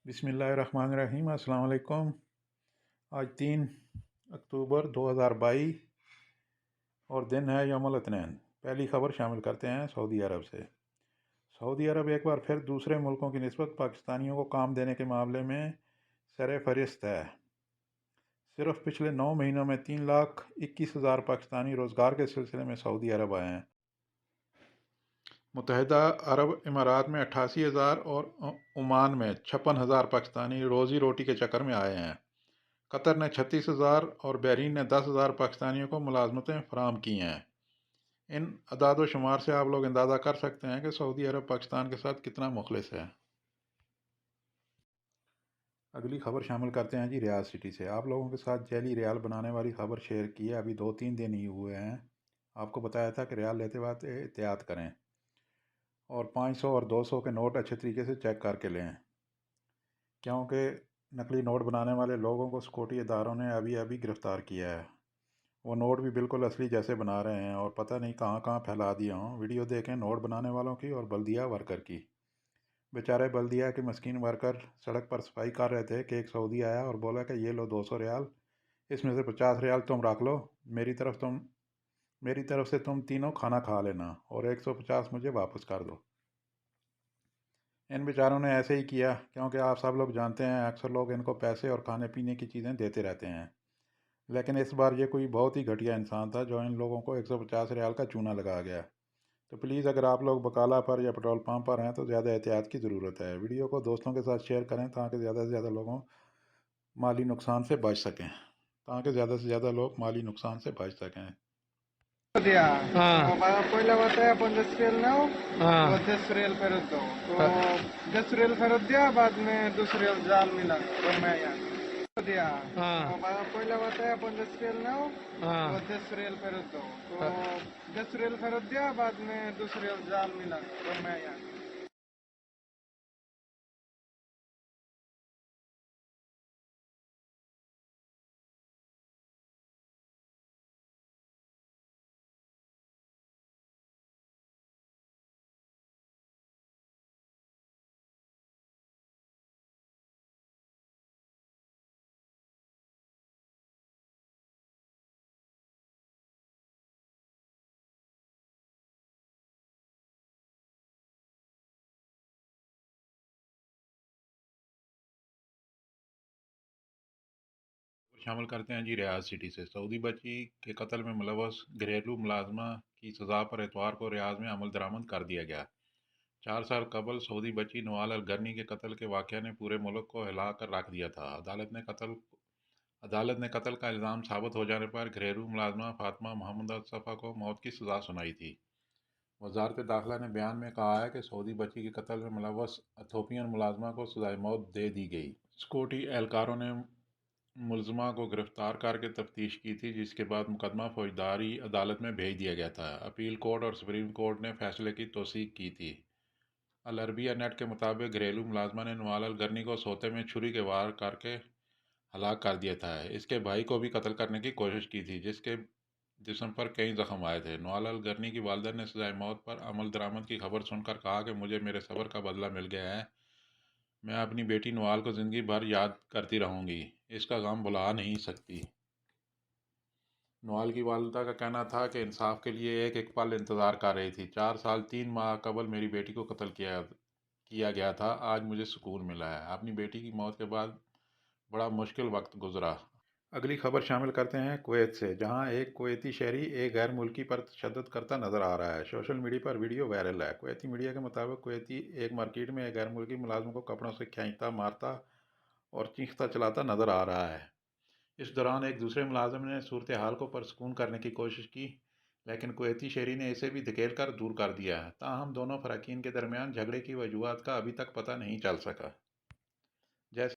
बिस्मिल्लाहिर्रहमानिर्रहीम। अस्सलाम वालेकुम। आज 3 अक्टूबर 2022 और दिन है यौमुल इत्नीन। पहली खबर शामिल करते हैं सऊदी अरब से। सऊदी अरब एक बार फिर दूसरे मुल्कों की निस्बत पाकिस्तानियों को काम देने के मामले में सर-ए-फ़हरिस्त है। सिर्फ पिछले 9 महीनों में 3,21,000 पाकिस्तानी रोज़गार के सिलसिले में सऊदी अरब आए हैं। मुत्तहिदा अरब इमारात में 88,000 और ओमान में 56,000 पाकिस्तानी रोज़ी रोटी के चक्कर में आए हैं। कतर ने 36,000 और बहरीन ने 10,000 पाकिस्तानियों को मुलाजमतें फराहम की हैं। इन अदाद व शुमार से आप लोग अंदाज़ा कर सकते हैं कि सऊदी अरब पाकिस्तान के साथ कितना मुखलिस है। अगली खबर शामिल करते हैं जी रियाद सिटी से। आप लोगों के साथ जैली रियाल बनाने वाली खबर शेयर की है। अभी 2-3 दिन ही हुए हैं। आपको बताया था कि रियाल लेते वक्त एहतियात करें और 500 और 200 के नोट अच्छे तरीके से चेक करके लें, क्योंकि नकली नोट बनाने वाले लोगों को सिक्योरिटी इदारों ने अभी गिरफ़्तार किया है। वो नोट भी बिल्कुल असली जैसे बना रहे हैं और पता नहीं कहाँ कहाँ फैला दिया हों। वीडियो देखें नोट बनाने वालों की और बल्दिया वर्कर की। बेचारे बल्दिया के मस्कीन वर्कर सड़क पर सफाई कर रहे थे कि एक सऊदी आया और बोला कि ये लो 200 रियाल, इसमें से 50 रियाल तुम रख लो, मेरी तरफ से तुम तीनों खाना खा लेना और 150 मुझे वापस कर दो। इन बेचारों ने ऐसे ही किया, क्योंकि आप सब लोग जानते हैं अक्सर लोग इनको पैसे और खाने पीने की चीज़ें देते रहते हैं। लेकिन इस बार ये कोई बहुत ही घटिया इंसान था जो इन लोगों को 150 रियाल का चूना लगा गया। तो प्लीज़ अगर आप लोग बकाला पर या पेट्रोल पंप पर हैं तो ज़्यादा एहतियात की ज़रूरत है। वीडियो को दोस्तों के साथ शेयर करें ताकि ज़्यादा से ज़्यादा लोगों माली नुकसान से बच सकें दिया। पहला बताया 50 रियल ना हो तो 10 रियल फेरत दो, तो 10 रियल फेरत दिया, बाद में 2 रियल जाल मिला तो मैं यहाँ दिया। पहला बताया 50 रियल ना हो तो 10 रियल फेरत दो, तो 10 रियल फेरत दिया, बाद में 2 रियल जाल मिला तो मैं यहाँ। शामिल करते हैं जी रियाद सिटी से। सऊदी बच्ची के कत्ल में मुलव्वस घरेलू मुलाजमा की सज़ा पर इतवार को रियाद में अमल दरामद कर दिया गया। 4 साल कबल सऊदी बच्ची नवाल अल-गरनी के कत्ल के वाक़या ने पूरे मुल्क को हिला कर रख दिया था। अदालत ने कत्ल का इल्ज़ाम साबित हो जाने पर घरेलू मुलाजमा फातिमा मोहम्मद अल-सफ़ा को मौत की सज़ा सुनाई थी। वज़ारत दाखिला ने बयान में कहा है कि सऊदी बच्ची के कत्ल में मुलव्वस इथोपियन मुलाजमा को सज़ाए मौत दे दी गई। सिक्योरिटी एहलकारों ने मुलज़मा को गिरफ़्तार करके तफ्तीश की थी, जिसके बाद मुकदमा फौजदारी अदालत में भेज दिया गया था। अपील कोर्ट और सुप्रीम कोर्ट ने फैसले की तौसीक की थी। अल अरबिया नेट के मुताबिक घरेलू मुलाजमा ने नवाल अल-गरनी को सोते में छुरी के वार करके हलाक कर दिया था। इसके भाई को भी कत्ल करने की कोशिश की थी, जिसके जिस्म पर कई जख्म आए थे। नवाल अल-गरनी की वालिदा ने सज़ाए मौत पर अमल दरामद की खबर सुनकर कहा कि मुझे मेरे सब्र का बदला मिल गया है। मैं अपनी बेटी नवाल को ज़िंदगी भर याद करती रहूँगी, इसका गम भुला नहीं सकती। नवाल की वालिदा का कहना था कि इंसाफ के लिए एक एक पल इंतज़ार कर रही थी। 4 साल 3 माह कबल मेरी बेटी को कत्ल किया गया था। आज मुझे सुकून मिला है। अपनी बेटी की मौत के बाद बड़ा मुश्किल वक्त गुजरा। अगली खबर शामिल करते हैं कुवैत से, जहां एक कुवैती शहरी एक गैर मुल्की पर तशद्दुद करता नजर आ रहा है। सोशल मीडिया पर वीडियो वायरल है। कुवैती मीडिया के मुताबिक कुवैती एक मार्केट में एक गैर मुल्की मुलाजिम को कपड़ों से खींचता, मारता और चीखता चलाता नजर आ रहा है। इस दौरान एक दूसरे मुलाजिम ने सूरत हाल को परसकून करने की कोशिश की, लेकिन कुवैती शहरी ने इसे भी धकेल कर दूर कर दिया। ताहम दोनों फ़राकीन के दरमियान झगड़े की वजूहात का अभी तक पता नहीं चल सका। जैसे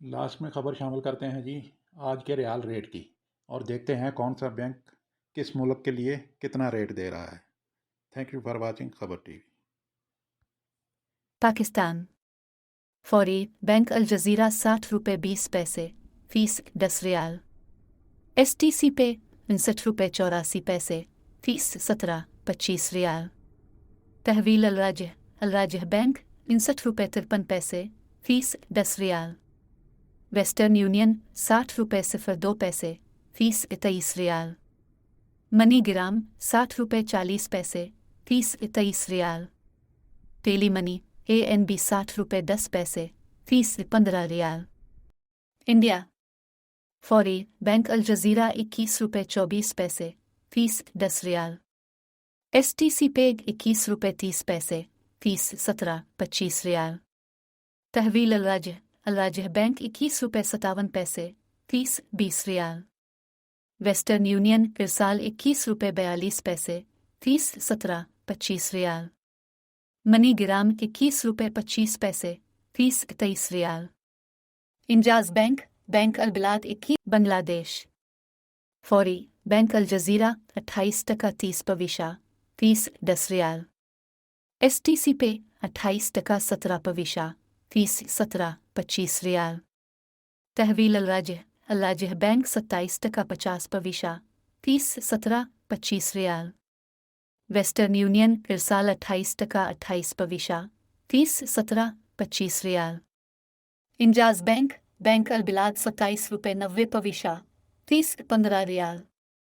लास्ट में खबर शामिल करते हैं जी आज के रियाल रेट की और देखते हैं कौन सा बैंक किस मुल्क के लिए कितना रेट दे रहा है। थैंक यू फॉर वाचिंग खबर टीवी। पाकिस्तान फौरी बैंक अल जजीरा 60 रुपये 20 पैसे फीस 10 रियाल। STC पे 59 रुपये 84 पैसे फीस 17-25 रियाल। तहवील अलराजह बैंक 59 रुपये 53 पैसे फीस 10 रियाल। वेस्टर्न यूनियन 60 रुपये 02 पैसे फीस 23 रियाल। मनीग्राम 60 रुपये 40 पैसे fees 23 riyal. Tele Money ANB 60 रुपये 10 पैसे फीस 15 रियाल। इंडिया फौरी बैंक अल जजीरा 21 रुपये 24 पैसे फीस 10 रियाल। STC पे 21 रुपये 30 पैसे फीस 17-25 रियाल। तहवील अलराजह बैंक 21 रुपये 57 पैसे फीस 20 रियाल। वेस्टर्न यूनियन इरसाल 21 रुपये 42 पैसे फीस 17-25 रियाल। मनीग्राम 21 रुपये 25 पैसे फीस 23 रियाल। इंजाज बैंक अल बिलाद 21 बांग्लादेश फौरी बैंक अल जजीरा 28 टका 30 पविशा फीस 10 रियाल। STC पे 28 टका 17 पविशा फीस 17-25 रियाल। तहवील अलराजह बैंक 27 टका 50 पविशा फीस 17-25 रियाल। वेस्टर्न यूनियन इरसाल 28 टका 28 पविशा फीस 17-25 रियाल। इंजाज बैंक अल बिलाद 27 रुपये 90 पविशा फीस 15 रियाल।